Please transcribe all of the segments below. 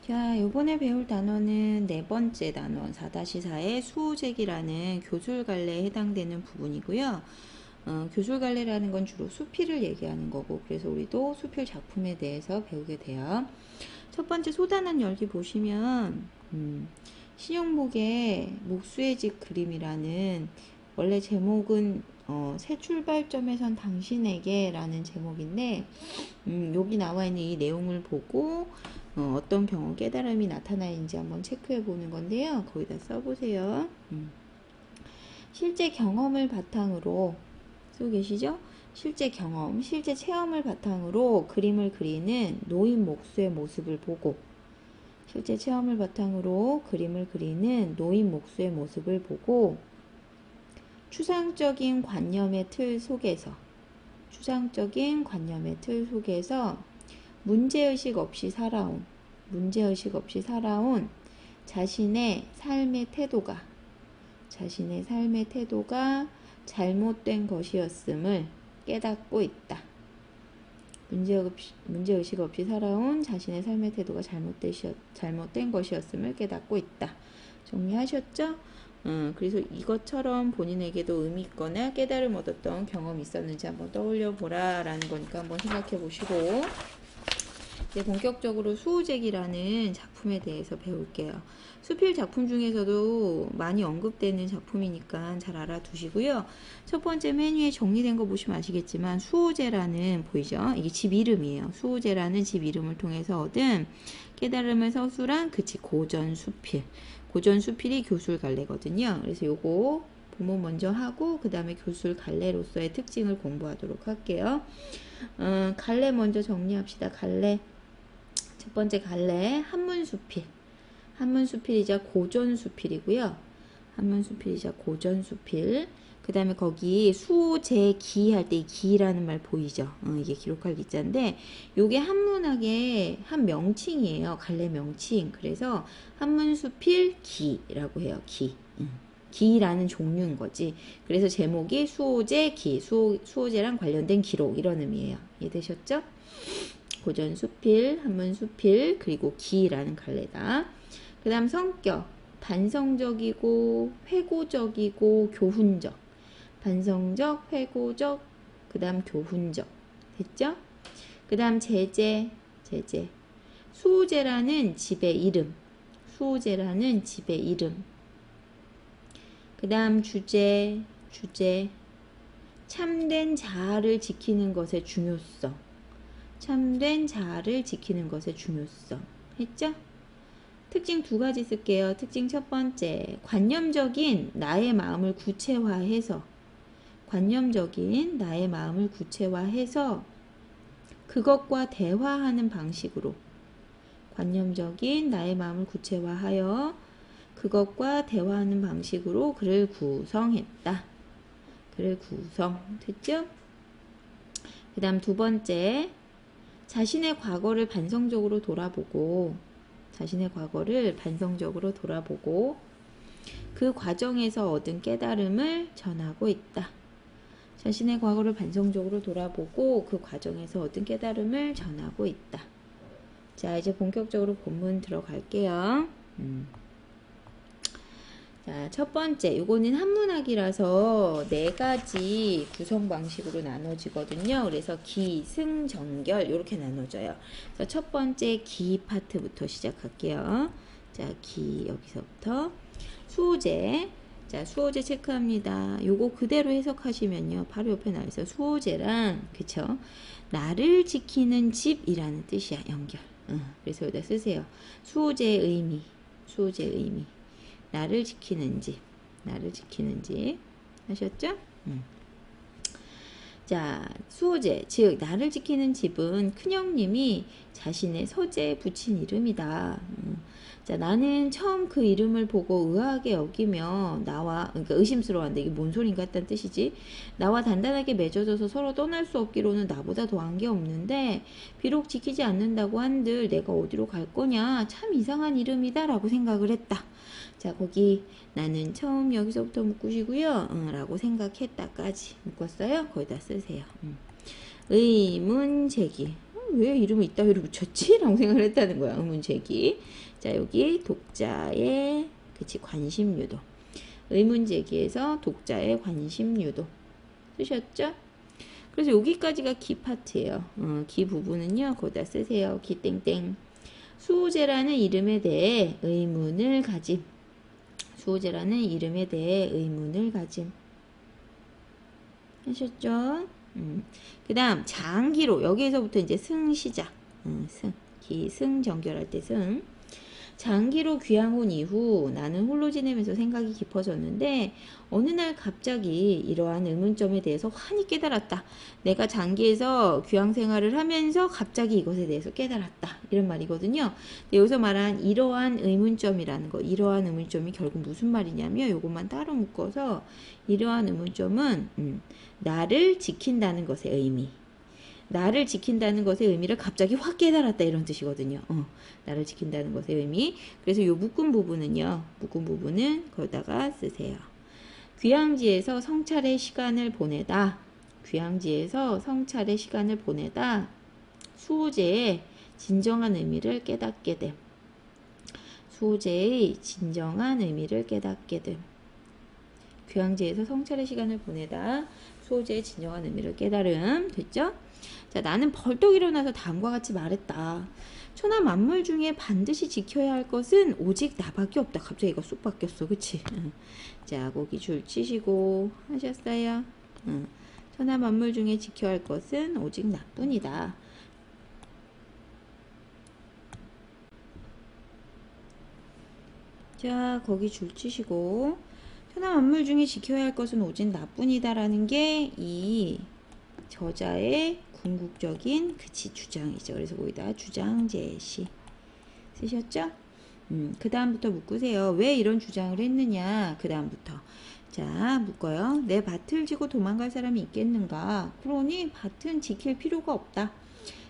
자, 요번에 배울 단어는 네 번째 단원 4-4의 수호제기라는 교술갈래에 해당되는 부분이고요. 교술갈래라는 건 주로 수필을 얘기하는 거고, 그래서 우리도 수필 작품에 대해서 배우게 돼요. 첫 번째 소단원 열기 보시면 신용목의 목수의 집 그림이라는, 원래 제목은 새 출발점에선 당신에게 라는 제목인데, 여기 나와 있는 이 내용을 보고 어떤 경험 깨달음이 나타나는지 한번 체크해 보는 건데요. 거기다 써보세요. 실제 경험을 바탕으로 쓰고 계시죠? 실제 경험, 실제 체험을 바탕으로 그림을 그리는 노인 목수의 모습을 보고, 실제 체험을 바탕으로 그림을 그리는 노인 목수의 모습을 보고, 추상적인 관념의 틀 속에서 문제의식 없이 살아온 자신의 삶의 태도가 잘못된 것이었음을 깨닫고 있다. 문제의식 없이 살아온 자신의 삶의 태도가 잘못된 것이었음을 깨닫고 있다. 정리하셨죠? 그래서 이것처럼 본인에게도 의미 있거나 깨달음 얻었던 경험이 있었는지 한번 떠올려 보라 라는 거니까 한번 생각해 보시고, 이제 본격적으로 수호제기라는 작품에 대해서 배울게요. 수필 작품 중에서도 많이 언급되는 작품이니까 잘 알아두시고요. 첫 번째 맨 위에 정리된 거 보시면 아시겠지만, 수호제라는, 보이죠? 이게 집 이름이에요. 수호제라는 집 이름을 통해서 얻은 깨달음을 서술한 고전 수필이 교술갈래거든요. 그래서 요거 본문 먼저 하고 그 다음에 교술갈래로서의 특징을 공부하도록 할게요. 갈래 먼저 정리합시다. 갈래. 첫 번째 갈래, 한문수필이자 고전수필이고요. 그 다음에 거기 수제기 할 때 이 기라는 말 보이죠? 이게 기록할 기자인데, 요게 한문학의 한 명칭이에요. 갈래 명칭. 그래서 한문수필 기라고 해요. 기라는 종류인 거지. 그래서 제목이 수호제기, 수호제랑 관련된 기록, 이런 의미예요. 이해되셨죠? 고전수필, 한문수필, 그리고 기라는 갈래다. 그 다음 성격, 반성적이고 회고적이고 교훈적. 반성적, 회고적, 그 다음 교훈적. 됐죠? 그 다음 제재. 수호제라는 집의 이름. 그 다음 주제. 참된 자아를 지키는 것의 중요성. 했죠? 특징 두 가지 쓸게요. 특징 첫 번째, 관념적인 나의 마음을 구체화해서 그것과 대화하는 방식으로, 글을 구성했다. 됐죠? 그 다음 두 번째, 자신의 과거를 반성적으로 돌아보고 그 과정에서 얻은 깨달음을 전하고 있다. 자, 이제 본격적으로 본문 들어갈게요. 자, 첫 번째, 요거는 한문학이라서 네 가지 구성 방식으로 나눠지거든요. 그래서 기, 승, 정결 이렇게 나눠져요. 그래서 첫 번째 기 파트부터 시작할게요. 자, 기 여기서부터 수호제. 자, 수호제 체크합니다. 요거 그대로 해석하시면요, 바로 옆에 나와 있어요. 수호제랑, 그쵸? 나를 지키는 집이라는 뜻이야. 연결. 그래서 여기다 쓰세요. 수호제의 의미. 나를 지키는 집. 하셨죠? 자, 수호제, 즉 나를 지키는 집은 큰형님이 자신의 서재에 붙인 이름이다. 자, 나는 처음 그 이름을 보고 의아하게 여기며 그러니까 의심스러워한다. 이게 뭔 소린가 했다는 뜻이지. 나와 단단하게 맺어져서 서로 떠날 수 없기로는 나보다 더한 게 없는데, 비록 지키지 않는다고 한들 내가 어디로 갈 거냐, 참 이상한 이름이다 라고 생각을 했다. 자, 거기 나는 처음 여기서부터 묶으시고요. 라고 생각했다까지 묶었어요. 거기다 쓰세요. 의문 제기. 왜 이름을 이따위로 붙였지? 라고 생각을 했다는 거야. 의문 제기. 자, 여기 독자의 그치 관심 유도. 의문 제기에서 독자의 관심 유도 쓰셨죠? 그래서 여기까지가 기 파트예요. 기 부분은요. 거기다 쓰세요. 기 땡땡. 수호제라는 이름에 대해 의문을 가짐. 수호제라는 이름에 대해 의문을 가짐. 하셨죠? 그 다음 장기로 여기에서부터 이제 승 시작. 기승 정결할 때 승. 장기로 귀양 온 이후 나는 홀로 지내면서 생각이 깊어졌는데 어느 날 갑자기 이러한 의문점에 대해서 환히 깨달았다. 내가 장기에서 귀양 생활을 하면서 갑자기 이것에 대해서 깨달았다. 이런 말이거든요. 여기서 말한 이러한 의문점이라는 거, 이러한 의문점이 결국 무슨 말이냐면 요것만 따로 묶어서 이러한 의문점은 나를 지킨다는 것의 의미. 나를 지킨다는 것의 의미를 갑자기 확 깨달았다 이런 뜻이거든요. 나를 지킨다는 것의 의미. 그래서 요 묶은 부분은요. 묶은 부분은 거기다가 쓰세요. 귀향지에서 성찰의 시간을 보내다. 귀향지에서 성찰의 시간을 보내다. 수호제의 진정한 의미를 깨닫게 됨. 수호제의 진정한 의미를 깨닫게 됨. 귀향지에서 성찰의 시간을 보내다. 수호제의 진정한 의미를 깨달음. 됐죠? 자, 나는 벌떡 일어나서 다음과 같이 말했다. 천하 만물 중에 반드시 지켜야 할 것은 오직 나밖에 없다. 갑자기 이거 쑥 바뀌었어. 그치? 자, 거기 줄 치시고 하셨어요? 천하 만물 중에 지켜야 할 것은 오직 나뿐이다. 자, 거기 줄 치시고 천하 만물 중에 지켜야 할 것은 오직 나뿐이다라는 게 이 저자의 궁극적인 그치 주장이죠. 그래서 거기다 주장 제시 쓰셨죠? 그 다음부터 묶으세요. 왜 이런 주장을 했느냐? 그 다음부터 자 묶어요. 내 밭을 지고 도망갈 사람이 있겠는가? 그러니 밭은 지킬 필요가 없다.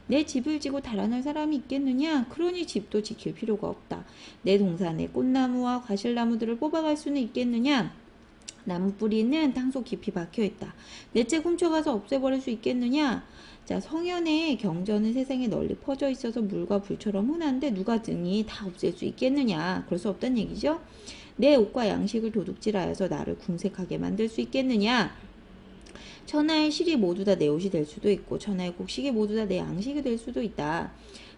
내 집을 지고 달아날 사람이 있겠느냐? 그러니 집도 지킬 필요가 없다. 내 동산에 꽃나무와 과실나무들을 뽑아갈 수는 있겠느냐? 나무 뿌리는 땅속 깊이 박혀있다. 내 책 훔쳐가서 없애버릴 수 있겠느냐? 자, 성현의 경전은 세상에 널리 퍼져 있어서 물과 불처럼 흔한데 누가 등이 다 없앨 수 있겠느냐? 그럴 수 없다는 얘기죠. 내 옷과 양식을 도둑질하여서 나를 궁색하게 만들 수 있겠느냐? 천하의 실이 모두 다 내 옷이 될 수도 있고 천하의 곡식이 모두 다 내 양식이 될 수도 있다.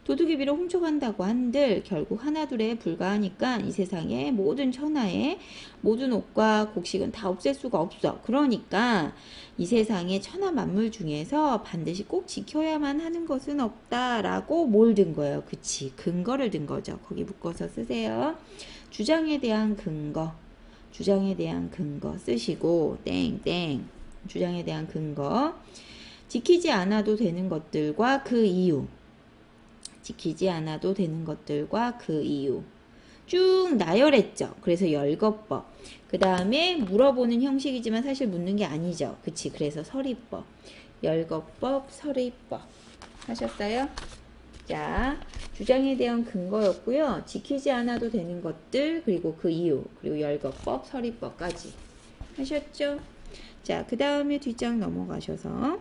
도둑이 비록 훔쳐간다고 한들 결국 하나둘에 불과하니까 이 세상의 모든 천하의 모든 옷과 곡식은 다 없앨 수가 없어. 그러니까 이 세상의 천하 만물 중에서 반드시 꼭 지켜야만 하는 것은 없다라고 뭘 든 거예요? 그치, 근거를 든 거죠. 거기 묶어서 쓰세요. 주장에 대한 근거, 주장에 대한 근거 쓰시고 땡땡 주장에 대한 근거 지키지 않아도 되는 것들과 그 이유 지키지 않아도 되는 것들과 그 이유 쭉 나열했죠. 그래서 열거법 그 다음에 물어보는 형식이지만 사실 묻는 게 아니죠. 그치? 그래서 서리법 열거법 서리법 하셨어요? 자, 주장에 대한 근거였고요. 지키지 않아도 되는 것들 그리고 그 이유 그리고 열거법 서리법까지 하셨죠? 자, 그 다음에 뒷장 넘어가셔서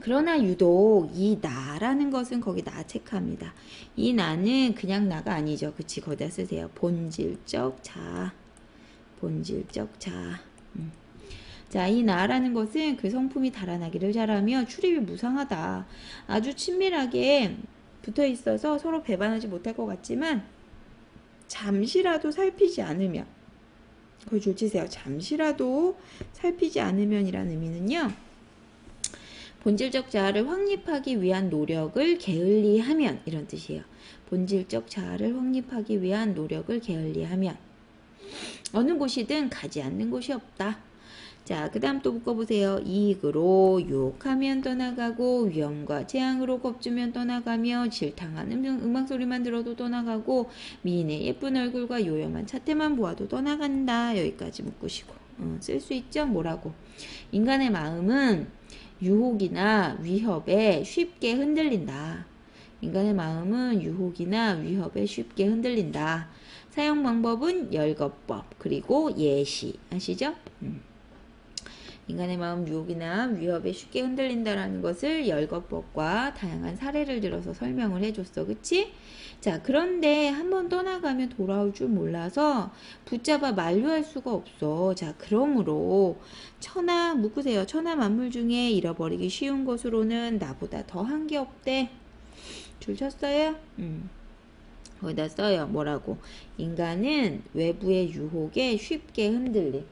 그러나 유독 이 나라는 것은 거기 나 체크합니다. 이 나는 그냥 나가 아니죠. 그치? 거기다 쓰세요. 본질적 자. 본질적 자. 자, 이 나라는 것은 그 성품이 달아나기를 잘하며 출입이 무상하다. 아주 친밀하게 붙어 있어서 서로 배반하지 못할 것 같지만 잠시라도 살피지 않으면 거기 줄치세요. 잠시라도 살피지 않으면 이란 의미는요. 본질적 자아를 확립하기 위한 노력을 게을리하면 이런 뜻이에요. 본질적 자아를 확립하기 위한 노력을 게을리하면 어느 곳이든 가지 않는 곳이 없다. 자, 그 다음 또 묶어보세요. 이익으로 유혹하면 떠나가고 위험과 재앙으로 겁주면 떠나가며 질탕하는 음악 소리만 들어도 떠나가고 미인의 예쁜 얼굴과 요염한 차태만 보아도 떠나간다. 여기까지 묶으시고 쓸 수 있죠? 뭐라고? 인간의 마음은 유혹이나 위협에 쉽게 흔들린다. 인간의 마음은 유혹이나 위협에 쉽게 흔들린다. 사용 방법은 열거법 그리고 예시 아시죠? 인간의 마음 유혹이나 위협에 쉽게 흔들린다라는 것을 열거법과 다양한 사례를 들어서 설명을 해줬어. 그치? 자, 그런데 한번 떠나가면 돌아올 줄 몰라서 붙잡아 만류할 수가 없어. 자, 그러므로 묶으세요. 천하 만물 중에 잃어버리기 쉬운 것으로는 나보다 더한 게 없대. 줄 쳤어요? 거기다 써요. 뭐라고? 인간은 외부의 유혹에 쉽게 흔들림.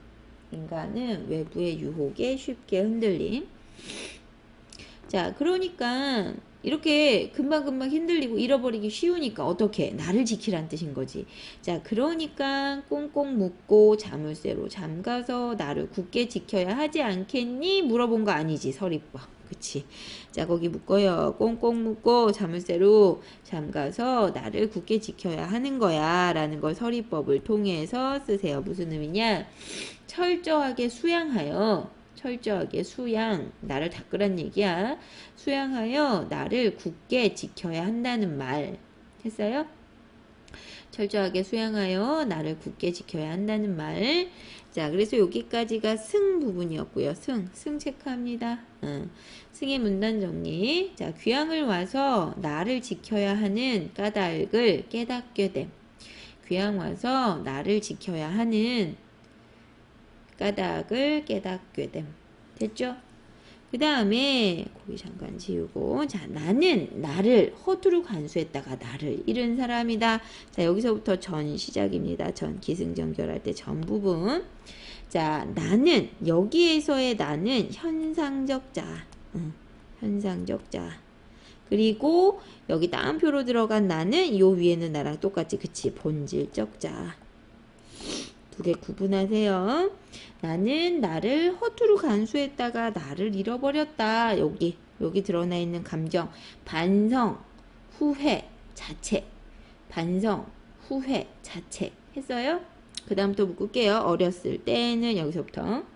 인간은 외부의 유혹에 쉽게 흔들림. 자, 그러니까 이렇게 금방금방 흔들리고 잃어버리기 쉬우니까 어떻게? 나를 지키란 뜻인 거지. 자, 그러니까 꽁꽁 묶고 자물쇠로 잠가서 나를 굳게 지켜야 하지 않겠니? 물어본 거 아니지, 서리법. 그치? 자, 거기 묶어요. 꽁꽁 묶고 자물쇠로 잠가서 나를 굳게 지켜야 하는 거야 라는 걸 서리법을 통해서 쓰세요. 무슨 의미냐? 철저하게 수양하여, 나를 닦으란 얘기야. 수양하여 나를 굳게 지켜야 한다는 말 했어요? 철저하게 수양하여 나를 굳게 지켜야 한다는 말. 자, 그래서 여기까지가 승 부분이었고요. 승 체크합니다. 승의 문단 정리. 자, 귀향을 와서 나를 지켜야 하는 까닭을 깨닫게 됨. 귀향 와서 나를 지켜야 하는 까닭을 깨닫게 됨. 됐죠? 그 다음에 거기 잠깐 지우고, 자, 나는 나를 허투루 간수했다가 나를 잃은 사람이다. 자, 여기서부터 전 시작입니다. 전 기승전결할 때 전 부분. 자, 나는, 여기에서의 나는 현상적 자. 현상적 자. 그리고 여기 따옴표로 들어간 나는 요 위에는 나랑 똑같이, 그치? 본질적 자. 두 개 구분하세요. 나는 나를 허투루 간수했다가 나를 잃어버렸다. 여기 드러나 있는 감정. 반성, 후회, 자책. 반성, 후회, 자책. 했어요? 그 다음부터 묶을게요. 어렸을 때는 여기서부터.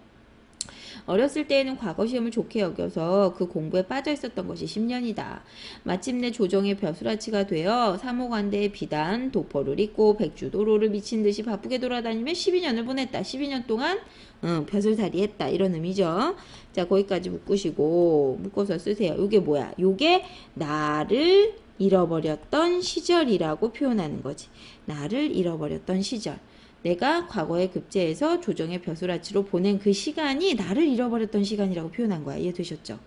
어렸을 때에는 과거 시험을 좋게 여겨서 그 공부에 빠져 있었던 것이 10년이다. 마침내 조정의 벼슬아치가 되어 사모관대의 비단, 도포를 입고 백주도로를 미친 듯이 바쁘게 돌아다니며 12년을 보냈다. 12년 동안 벼슬살이 했다. 이런 의미죠. 자, 거기까지 묶어서 쓰세요. 요게 뭐야? 요게 나를 잃어버렸던 시절이라고 표현하는 거지. 나를 잃어버렸던 시절. 내가 과거에 급제해서 조정의 벼슬아치로 보낸 그 시간이 나를 잃어버렸던 시간이라고 표현한 거야. 이해되셨죠?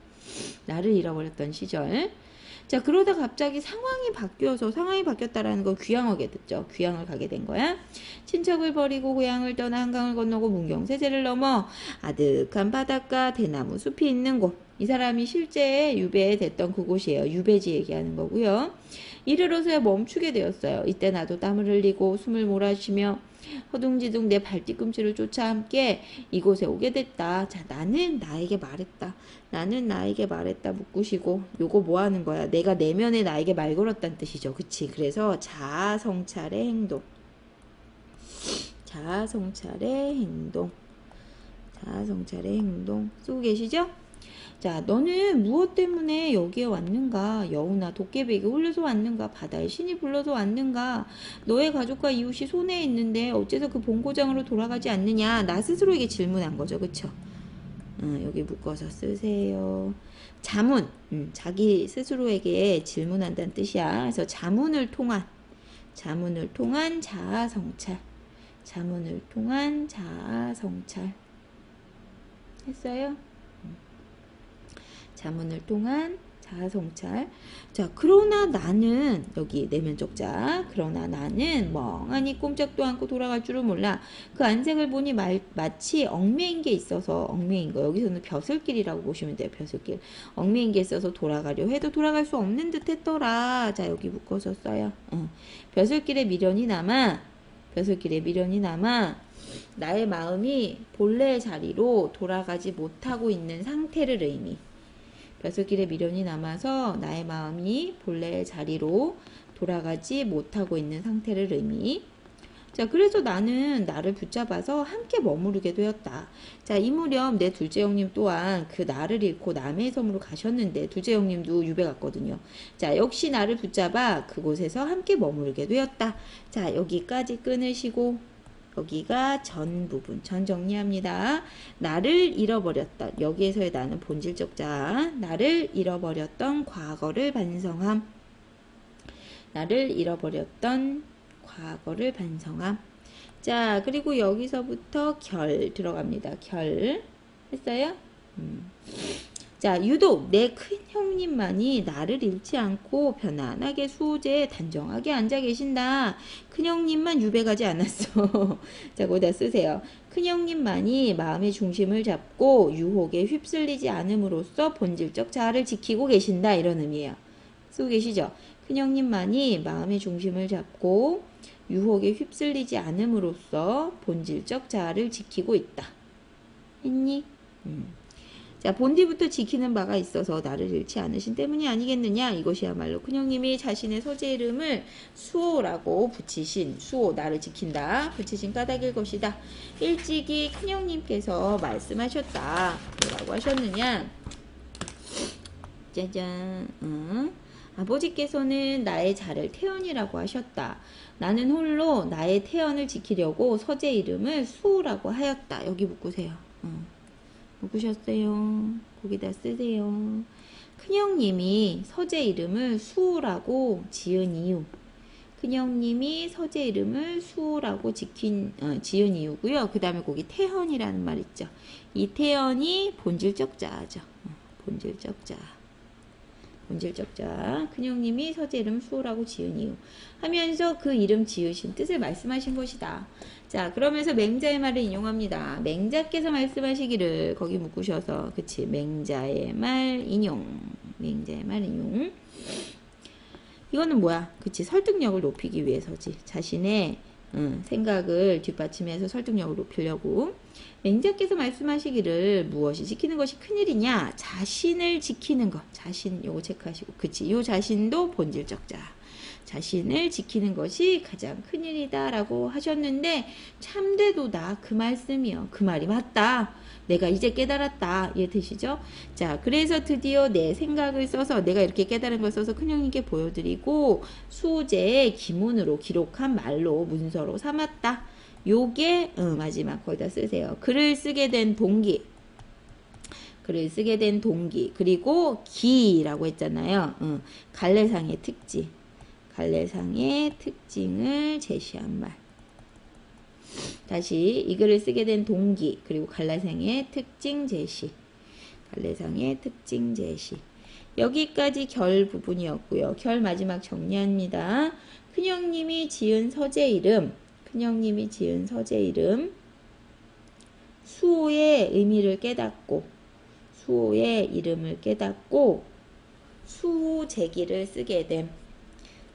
나를 잃어버렸던 시절. 자, 그러다 갑자기 상황이 바뀌었다라는 건 귀향하게 됐죠. 귀향을 가게 된 거야. 친척을 버리고 고향을 떠나 한강을 건너고 문경세제를 넘어 아득한 바닷가 대나무 숲이 있는 곳. 이 사람이 실제 유배됐던 그곳이에요. 유배지 얘기하는 거고요. 이르러서야 멈추게 되었어요. 이때 나도 땀을 흘리고 숨을 몰아쉬며 허둥지둥 내 발뒤꿈치를 쫓아 함께 이곳에 오게 됐다. 자, 나는 나에게 말했다. 묶으시고 요거 뭐 하는 거야? 내가 내면에 나에게 말 걸었다는 뜻이죠. 그치? 그래서 자아성찰의 행동. 쓰고 계시죠? 자, 너는 무엇 때문에 여기에 왔는가? 여우나 도깨비에게 홀려서 왔는가? 바다의 신이 불러서 왔는가? 너의 가족과 이웃이 손해에 있는데 어째서 그 본고장으로 돌아가지 않느냐? 나 스스로에게 질문한 거죠. 그쵸? 여기 묶어서 쓰세요. 자문, 자기 스스로에게 질문한다는 뜻이야. 그래서 자문을 통한 자아성찰. 했어요? 자문을 통한 자아성찰. 자, 그러나 나는, 여기 내면적 자, 그러나 나는 멍하니 꼼짝도 않고 돌아갈 줄은 몰라. 그 안색을 보니 마치 얽매인 게 있어서, 얽매인 거, 여기서는 벼슬길이라고 보시면 돼요. 벼슬길. 얽매인 게 있어서 돌아가려 해도 돌아갈 수 없는 듯 했더라. 자, 여기 묶어서 써요. 벼슬길에 미련이 남아 나의 마음이 본래의 자리로 돌아가지 못하고 있는 상태를 의미. 벼슬길에 미련이 남아서 나의 마음이 본래의 자리로 돌아가지 못하고 있는 상태를 의미. 자, 그래서 나는 나를 붙잡아서 함께 머무르게 되었다. 자, 이 무렵 내 둘째 형님 또한 그 나를 잃고 남의 섬으로 가셨는데, 둘째 형님도 유배 갔거든요. 자, 역시 나를 붙잡아 그곳에서 함께 머무르게 되었다. 자, 여기까지 끊으시고 여기가 전 부분. 전 정리합니다. 나를 잃어버렸던. 여기에서의 나는 본질적 자. 나를 잃어버렸던 과거를 반성함. 나를 잃어버렸던 과거를 반성함. 자, 그리고 여기서부터 결 들어갑니다. 결. 했어요? 자, 유독 내 큰형님만이 나를 잃지 않고 편안하게 수호제에 단정하게 앉아 계신다. 큰형님만 유배가지 않았어. 자, 거기다 쓰세요. 큰형님만이 마음의 중심을 잡고 유혹에 휩쓸리지 않음으로써 본질적 자아를 지키고 계신다. 이런 의미예요. 쓰고 계시죠? 큰형님만이 마음의 중심을 잡고 유혹에 휩쓸리지 않음으로써 본질적 자아를 지키고 있다. 했니? 자, 본디부터 지키는 바가 있어서 나를 잃지 않으신 때문이 아니겠느냐. 이것이야말로 큰형님이 자신의 서재 이름을 수호라고 붙이신, 수호, 나를 지킨다, 붙이신 까닭일 것이다. 일찍이 큰형님께서 말씀하셨다. 뭐라고 하셨느냐. 짜잔. 아버지께서는 나의 자를 태연이라고 하셨다. 나는 홀로 나의 태연을 지키려고 서재 이름을 수호라고 하였다. 여기 묶으세요. 묶으셨어요. 거기다 쓰세요. 큰형님이 서재 이름을 수호라고 지은 이유. 큰형님이 서재 이름을 수호라고 지은 이유고요. 그 다음에 거기 태연이라는 말 있죠. 이 태연이 본질적 자아죠. 본질적 자아. 본질적 자아. 큰형님이 서재 이름 수호라고 지은 이유. 하면서 그 이름 지으신 뜻을 말씀하신 것이다. 자, 그러면서 맹자의 말을 인용합니다. 맹자께서 말씀하시기를 거기 묶으셔서, 그치, 맹자의 말 인용. 맹자의 말 인용. 이거는 뭐야? 그치, 설득력을 높이기 위해서지. 자신의 생각을 뒷받침해서 설득력을 높이려고. 맹자께서 말씀하시기를 무엇이 지키는 것이 큰일이냐? 자신을 지키는 것. 자신, 요거 체크하시고. 그치, 요 자신도 본질적 자아. 자신을 지키는 것이 가장 큰일이다 라고 하셨는데, 참되도다 그 말씀이요. 그 말이 맞다. 내가 이제 깨달았다. 이해되시죠? 자, 그래서 드디어 내 생각을 써서, 내가 이렇게 깨달은 걸 써서 큰형님께 보여드리고 수호제의 기문으로 기록한 말로 문서로 삼았다. 요게 마지막 거기다 쓰세요. 글을 쓰게 된 동기. 글을 쓰게 된 동기. 그리고 기라고 했잖아요. 갈래상의 특징. 갈래상의 특징을 제시한 말. 다시 이 글을 쓰게 된 동기, 그리고 갈래상의 특징 제시. 갈래상의 특징 제시. 여기까지 결 부분이었고요. 결 마지막 정리합니다. 큰형님이 지은 서재 이름, 큰형님이 지은 서재 이름, 수호의 의미를 깨닫고, 수호의 이름을 깨닫고 수호 제기를 쓰게 됨.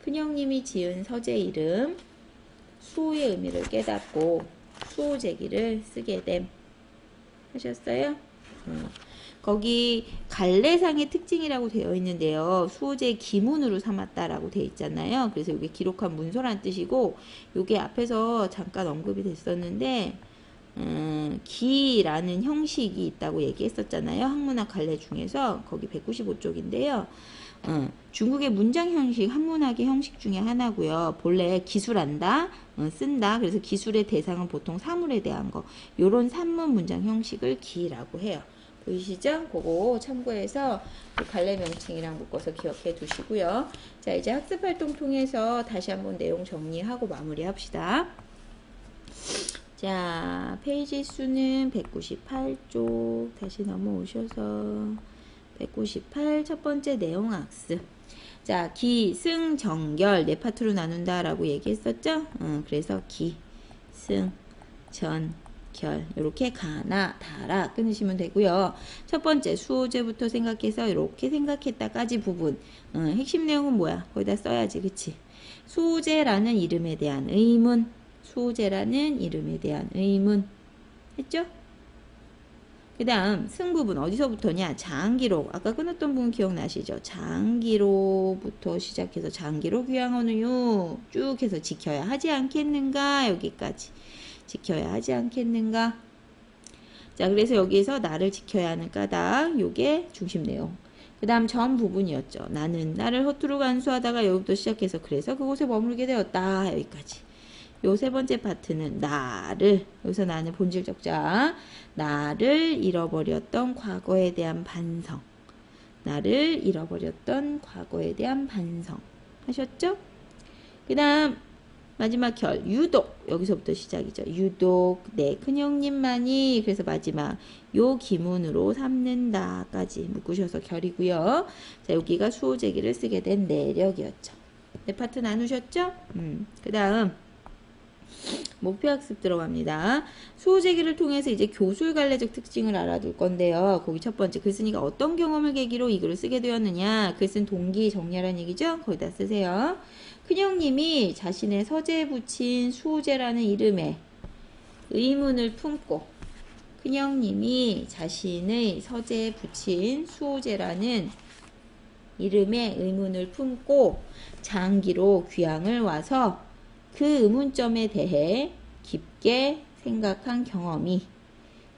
큰형님이 지은 서재 이름, 수호의 의미를 깨닫고 수호 제기를 쓰게 됨. 하셨어요? 거기 갈래상의 특징이라고 되어 있는데요. 수호제의 기문으로 삼았다라고 되어 있잖아요. 그래서 이게 기록한 문서란 뜻이고, 이게 앞에서 잠깐 언급이 됐었는데, 기라는 형식이 있다고 얘기했었잖아요. 학문학 갈래 중에서 거기 195쪽인데요. 중국의 문장 형식, 한문학의 형식 중에 하나고요. 본래 기술한다, 쓴다. 그래서 기술의 대상은 보통 사물에 대한 거. 요런 산문 문장 형식을 기라고 해요. 보이시죠? 그거 참고해서 갈래 명칭이랑 묶어서 기억해 두시고요. 자, 이제 학습 활동 통해서 다시 한번 내용 정리하고 마무리합시다. 자, 페이지 수는 198쪽. 다시 넘어오셔서 198 첫 번째 내용 학습. 자, 기, 승, 정결 네 파트로 나눈다 라고 얘기했었죠? 그래서 기, 승, 전, 결 이렇게 가나, 다라 끊으시면 되고요. 첫 번째 수호제부터 생각해서 이렇게 생각했다까지 부분. 핵심 내용은 뭐야? 거기다 써야지, 그치? 수호제라는 이름에 대한 의문. 수호제라는 이름에 대한 의문. 했죠? 그 다음 승부분 어디서부터냐? 장기록. 아까 끊었던 부분 기억나시죠? 장기로부터 시작해서 장기로 귀양어는요 쭉 해서 지켜야 하지 않겠는가? 여기까지 지켜야 하지 않겠는가? 자, 그래서 여기에서 나를 지켜야 하는 까닭, 요게 중심 내용. 그 다음 전 부분이었죠. 나는 나를 허투루 간수하다가 여기부터 시작해서 그래서 그곳에 머물게 되었다. 여기까지. 요 세 번째 파트는 나를, 여기서 나는 본질적 자, 나를 잃어버렸던 과거에 대한 반성. 나를 잃어버렸던 과거에 대한 반성. 하셨죠? 그 다음 마지막 결, 유독. 여기서부터 시작이죠. 유독 내 큰형님만이, 그래서 마지막 요 기문으로 삼는다까지 묶으셔서 결이고요. 자, 여기가 수호제기를 쓰게 된 내력이었죠. 네 파트 나누셨죠? 그 다음 목표학습 들어갑니다. 수호제기를 통해서 이제 교술관례적 특징을 알아둘 건데요. 거기 첫 번째, 글쓴이가 어떤 경험을 계기로 이 글을 쓰게 되었느냐. 글 쓴 동기 정리하라는 얘기죠. 거기다 쓰세요. 큰형님이 자신의 서재에 붙인 수호제라는 이름에 의문을 품고, 큰형님이 자신의 서재에 붙인 수호제라는 이름에 의문을 품고 장기로 귀향을 와서 그 의문점에 대해 깊게 생각한 경험이,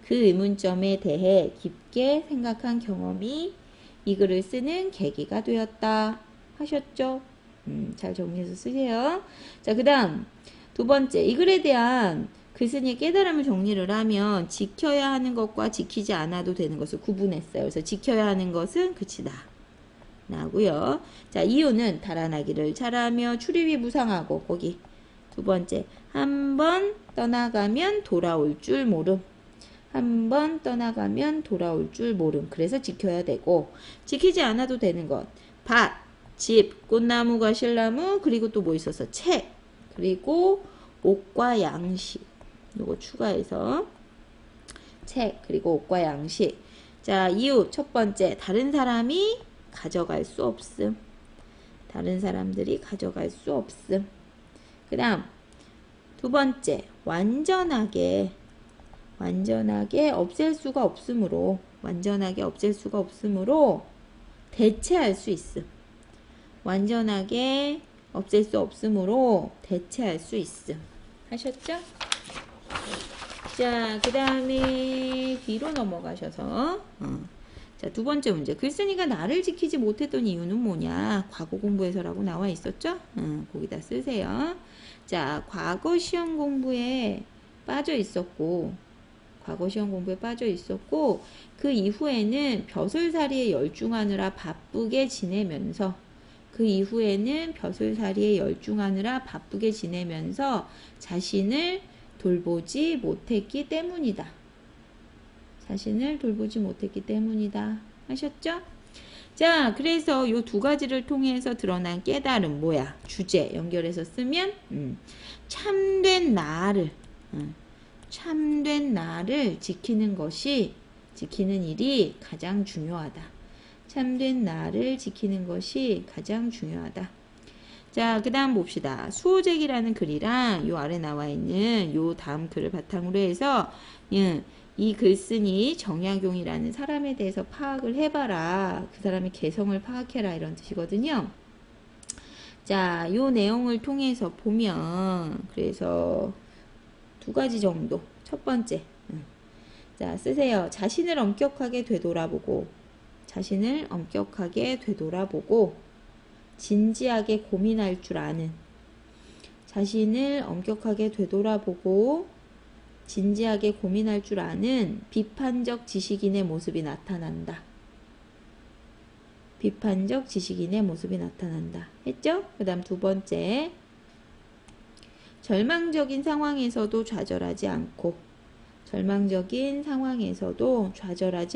그 의문점에 대해 깊게 생각한 경험이 이 글을 쓰는 계기가 되었다. 하셨죠? 잘 정리해서 쓰세요. 자, 그 다음 두 번째, 이 글에 대한 글쓴이의 깨달음을 정리를 하면 지켜야 하는 것과 지키지 않아도 되는 것을 구분했어요. 그래서 지켜야 하는 것은 그치다. 나고요. 자, 이유는 달아나기를 잘하며 출입이 무상하고, 거기 두 번째, 한 번 떠나가면 돌아올 줄 모름. 한 번 떠나가면 돌아올 줄 모름. 그래서 지켜야 되고, 지키지 않아도 되는 것. 밭, 집, 꽃나무가 실나무, 그리고 또 뭐 있어서 책, 그리고 옷과 양식. 요거 추가해서 책, 그리고 옷과 양식. 자, 이유 첫 번째, 다른 사람이 가져갈 수 없음. 다른 사람들이 가져갈 수 없음. 그 다음 두 번째, 완전하게 없앨 수가 없으므로, 완전하게 없앨 수가 없으므로 대체할 수 있음. 완전하게 없앨 수 없으므로 대체할 수 있음. 하셨죠? 자, 그 다음에 뒤로 넘어가셔서 자, 두 번째 문제. 글쓴이가 나를 지키지 못했던 이유는 뭐냐? 과거 공부에서라고 나와 있었죠? 거기다 쓰세요. 자, 과거 시험 공부에 빠져 있었고, 그 이후에는 벼슬살이에 열중하느라 바쁘게 지내면서, 자신을 돌보지 못했기 때문이다. 하셨죠? 자, 그래서 요 두 가지를 통해서 드러난 깨달음 뭐야? 주제 연결해서 쓰면 참된 나를 지키는 일이 가장 중요하다. 참된 나를 지키는 것이 가장 중요하다. 자, 그 다음 봅시다. 수호제기라는 글이랑 요 아래 나와 있는 요 다음 글을 바탕으로 해서 이 글쓴이 정약용이라는 사람에 대해서 파악을 해봐라. 그 사람의 개성을 파악해라. 이런 뜻이거든요. 자, 요 내용을 통해서 보면, 그래서 두 가지 정도. 첫 번째, 자, 쓰세요. 자신을 엄격하게 되돌아보고, 진지하게 고민할 줄 아는, 비판적 지식인의 모습이 나타난다. 했죠? 그 다음 두 번째, 절망적인 상황에서도 좌절하지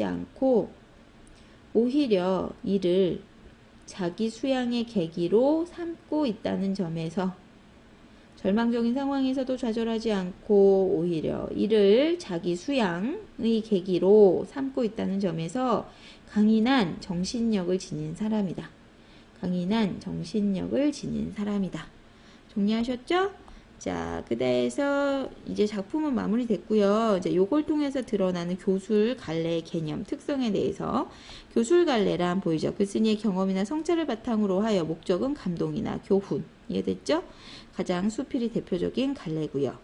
않고 오히려 이를 자기 수양의 계기로 삼고 있다는 점에서, 절망적인 상황에서도 좌절하지 않고 오히려 이를 자기 수양의 계기로 삼고 있다는 점에서 강인한 정신력을 지닌 사람이다. 정리하셨죠? 자, 그다음에서 이제 작품은 마무리됐고요. 이제 요걸 통해서 드러나는 교술 갈래의 개념, 특성에 대해서, 교술 갈래란 보이죠? 글쓴이의 경험이나 성찰을 바탕으로 하여 목적은 감동이나 교훈. 이해됐죠? 가장 수필이 대표적인 갈래고요.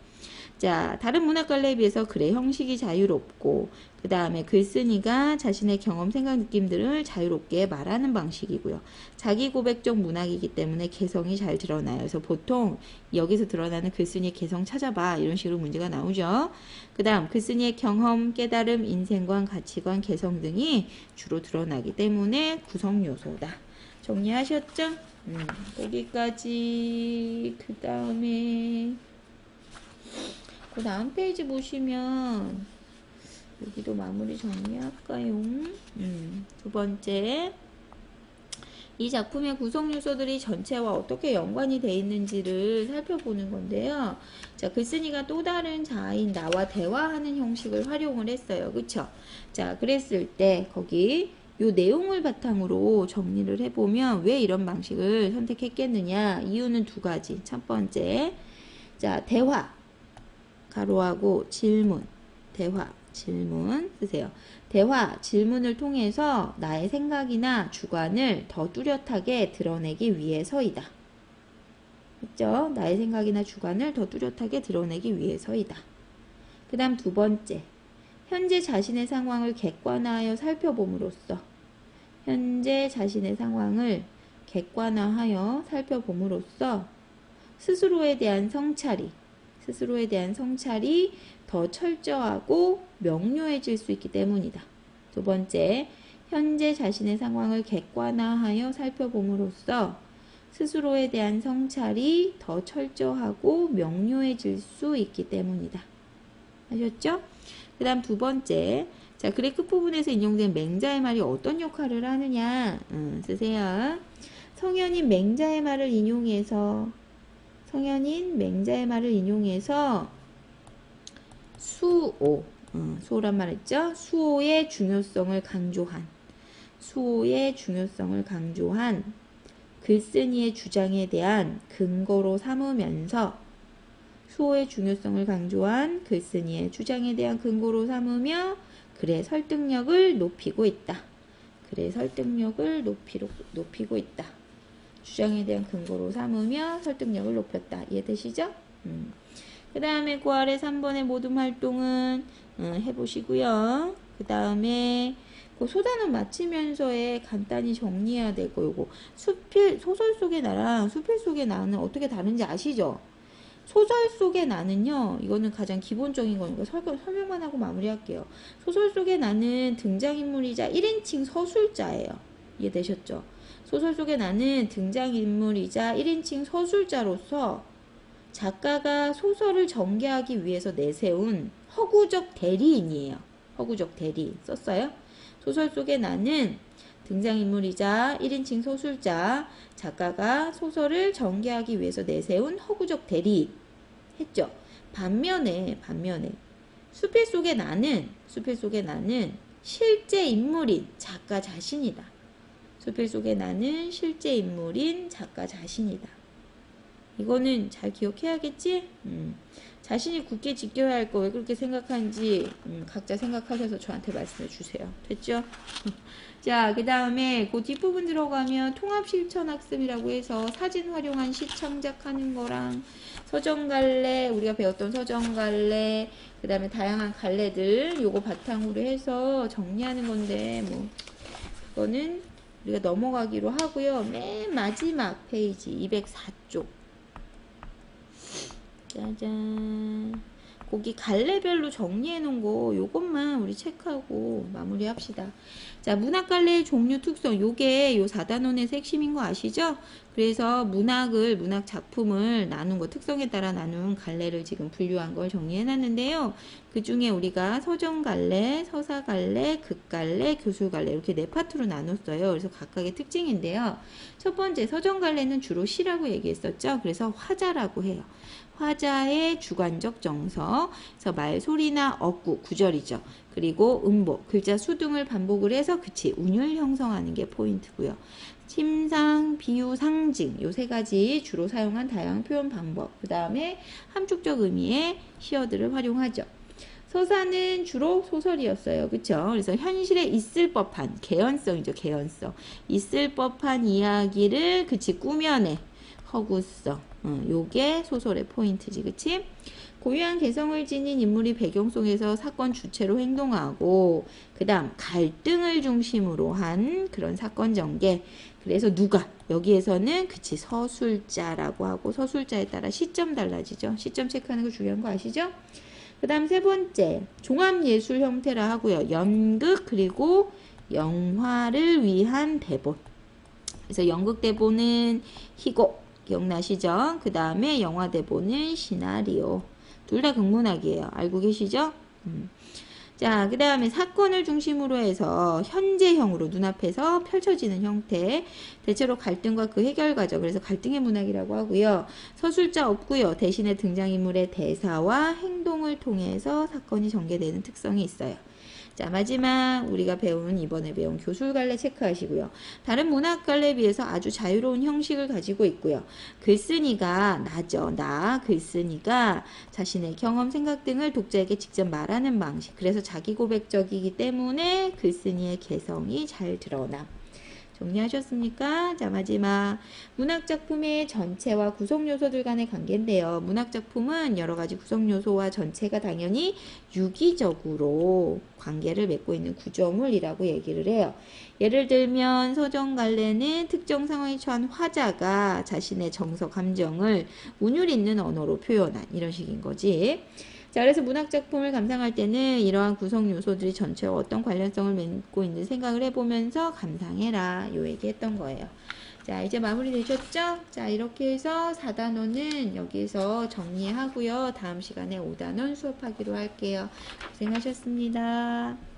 자, 다른 문학 갈래에 비해서 글의 형식이 자유롭고 그 다음에 글쓴이가 자신의 경험, 생각, 느낌들을 자유롭게 말하는 방식이고요. 자기 고백적 문학이기 때문에 개성이 잘 드러나요. 그래서 보통 여기서 드러나는 글쓴이의 개성 찾아봐 이런 식으로 문제가 나오죠. 그 다음 글쓴이의 경험, 깨달음, 인생관, 가치관, 개성 등이 주로 드러나기 때문에 구성 요소다. 정리하셨죠? 여기까지. 그 다음에 그 다음 페이지 보시면 여기도 마무리 정리할까요? 두 번째, 이 작품의 구성 요소들이 전체와 어떻게 연관이 되어 있는지를 살펴보는 건데요. 자, 글쓴이가 또 다른 자아인 나와 대화하는 형식을 활용을 했어요. 그쵸? 자, 그랬을 때 거기 요 내용을 바탕으로 정리를 해보면 왜 이런 방식을 선택했겠느냐. 이유는 두 가지. 첫 번째, 자, 대화, 가로하고 질문, 대화, 질문 쓰세요. 대화, 질문을 통해서 나의 생각이나 주관을 더 뚜렷하게 드러내기 위해서이다. 그렇죠? 나의 생각이나 주관을 더 뚜렷하게 드러내기 위해서이다. 그 다음 두 번째, 현재 자신의 상황을 객관화하여 살펴봄으로써 현재 자신의 상황을 객관화하여 살펴봄으로써 스스로에 대한 성찰이 더 철저하고 명료해질 수 있기 때문이다. 두 번째, 현재 자신의 상황을 객관화하여 살펴봄으로써 스스로에 대한 성찰이 더 철저하고 명료해질 수 있기 때문이다. 아셨죠? 그 다음 두 번째, 자, 글의 끝부분에서 인용된 맹자의 말이 어떤 역할을 하느냐 쓰세요. 성현인 맹자의 말을 인용해서 수호란 말 했죠? 수호의 중요성을 강조한 글쓴이의 주장에 대한 근거로 삼으며 글의 설득력을 높이고 있다. 주장에 대한 근거로 삼으며 설득력을 높였다. 이해되시죠? 그 다음에 그 아래 3번의 모든 활동은 해보시고요. 그 다음에 그 소단원 마치면서에 간단히 정리해야 될 거 요거 소설 속의 나랑 수필 속의 나는 어떻게 다른지 아시죠? 소설 속의 나는요, 이거는 가장 기본적인 거니까 설명만 하고 마무리할게요. 소설 속의 나는 등장인물이자 1인칭 서술자예요. 이해되셨죠? 소설 속의 나는 등장인물이자 1인칭 서술자로서 작가가 소설을 전개하기 위해서 내세운 허구적 대리인이에요. 허구적 대리인 썼어요? 소설 속의 나는 등장인물이자 1인칭 서술자, 작가가 소설을 전개하기 위해서 내세운 허구적 대리인 했죠. 반면에 수필 속의 나는 실제 인물인 작가 자신이다. 수필 속의 나는 실제 인물인 작가 자신이다. 이거는 잘 기억해야겠지? 자신이 굳게 지켜야 할 거 왜 그렇게 생각하는지 각자 생각하셔서 저한테 말씀해 주세요. 됐죠? 자, 그 다음에 그 뒷부분 들어가면 통합실천학습이라고 해서 사진 활용한 시 창작하는 거랑 서정갈래, 우리가 배웠던 서정갈래, 그 다음에 다양한 갈래들 요거 바탕으로 해서 정리하는 건데 뭐 그거는 우리가 넘어가기로 하고요. 맨 마지막 페이지 204쪽. 짜잔. 거기 갈래별로 정리해 놓은 거 요것만 우리 체크하고 마무리 합시다. 자, 문학 갈래의 종류 특성 요게 요 4단원의 핵심인 거 아시죠? 그래서 문학 작품을 나눈 거 특성에 따라 나눈 갈래를 지금 분류한 걸 정리해 놨는데요. 그 중에 우리가 서정 갈래, 서사 갈래, 극 갈래, 교술 갈래 이렇게 네 파트로 나눴어요. 그래서 각각의 특징인데요. 첫 번째 서정 갈래는 주로 시라고 얘기했었죠. 그래서 화자라고 해요. 화자의 주관적 정서, 그래서 말소리나 어구, 구절이죠. 그리고 음보, 글자 수 등을 반복을 해서 운율 형성하는 게 포인트고요. 침상, 비유, 상징 요 세 가지 주로 사용한 다양한 표현 방법. 그 다음에 함축적 의미의 시어들을 활용하죠. 서사는 주로 소설이었어요. 그쵸? 그래서 현실에 있을 법한 개연성이죠. 개연성. 있을 법한 이야기를 꾸며내. 허구성. 요게 소설의 포인트지, 그치? 고유한 개성을 지닌 인물이 배경 속에서 사건 주체로 행동하고, 그 다음 갈등을 중심으로 한 그런 사건 전개. 그래서 누가 여기에서는 그치 서술자라고 하고, 서술자에 따라 시점 달라지죠. 시점 체크하는 거 중요한 거 아시죠? 그 다음 세 번째 종합예술 형태라 하고요. 연극 그리고 영화를 위한 대본. 그래서 연극 대본은 희곡 기억나시죠? 그 다음에 영화 대본은 시나리오. 둘 다 극문학이에요. 알고 계시죠? 자, 그 다음에 사건을 중심으로 해서 현재형으로 눈앞에서 펼쳐지는 형태. 대체로 갈등과 그 해결 과정. 그래서 갈등의 문학이라고 하고요. 서술자 없고요. 대신에 등장인물의 대사와 행동을 통해서 사건이 전개되는 특성이 있어요. 자, 마지막 우리가 배운 이번에 배운 교술갈래 체크하시고요. 다른 문학갈래에 비해서 아주 자유로운 형식을 가지고 있고요. 글쓴이가 나죠. 글쓴이가 자신의 경험, 생각 등을 독자에게 직접 말하는 방식. 그래서 자기 고백적이기 때문에 글쓴이의 개성이 잘 드러나. 정리하셨습니까? 자, 마지막 문학작품의 전체와 구성요소들 간의 관계인데요. 문학작품은 여러가지 구성요소와 전체가 당연히 유기적으로 관계를 맺고 있는 구조물이라고 얘기를 해요. 예를 들면 서정갈래는 특정 상황에 처한 화자가 자신의 정서, 감정을 운율 있는 언어로 표현한 이런 식인 거지. 자, 그래서 문학작품을 감상할 때는 이러한 구성 요소들이 전체와 어떤 관련성을 맺고 있는 생각을 해보면서 감상해라. 요 얘기했던 거예요. 자, 이제 마무리 되셨죠? 자, 이렇게 해서 4단원은 여기서 정리하고요. 다음 시간에 5단원 수업하기로 할게요. 고생하셨습니다.